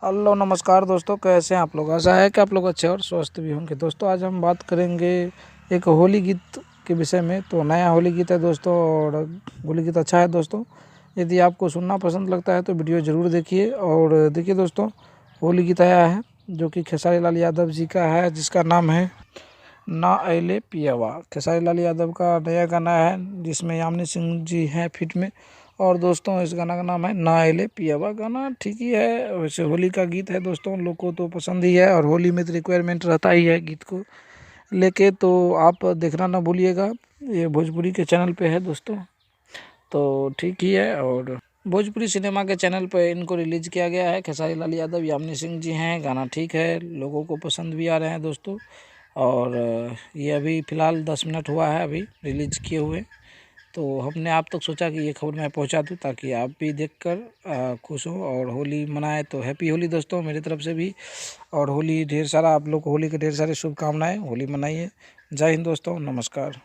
Hello नमस्कार दोस्तों, कैसे हैं आप लोग। आशा है कि आप लोग अच्छे और स्वस्थ भी होंगे। दोस्तों आज हम बात करेंगे एक होली गीत के विषय में। तो नया होली गीत है दोस्तों, और होली गीत अच्छा है दोस्तों। यदि आपको सुनना पसंद लगता है तो वीडियो ज़रूर देखिए। और देखिए दोस्तों, होली गीत आया है जो कि खेसारी लाल यादव जी का है, जिसका नाम है ना अइले पियवा। खेसारी लाल यादव का नया गाना है जिसमें यामिनी सिंह जी हैं फिट में। और दोस्तों इस गाना का नाम है ना अइले पियवा। गाना ठीक ही है, वैसे होली का गीत है दोस्तों, लोग को तो पसंद ही है। और होली में तो रिक्वायरमेंट रहता ही है गीत को लेके, तो आप देखना ना भूलिएगा। ये भोजपुरी के चैनल पे है दोस्तों, तो ठीक ही है। और भोजपुरी सिनेमा के चैनल पे इनको रिलीज़ किया गया है। खेसारी लाल यादव, यामिनी सिंह जी हैं। गाना ठीक है, लोगों को पसंद भी आ रहे हैं दोस्तों। और ये अभी फ़िलहाल 10 मिनट हुआ है अभी रिलीज़ किए हुए। तो हमने आप तक सोचा कि ये खबर मैं पहुंचा दूं, ताकि आप भी देखकर खुश हो और होली मनाएं। तो हैप्पी होली दोस्तों मेरी तरफ से भी। और होली ढेर सारा आप लोग को होली के ढेर सारी शुभकामनाएं। होली मनाइए। जय हिंद दोस्तों, नमस्कार।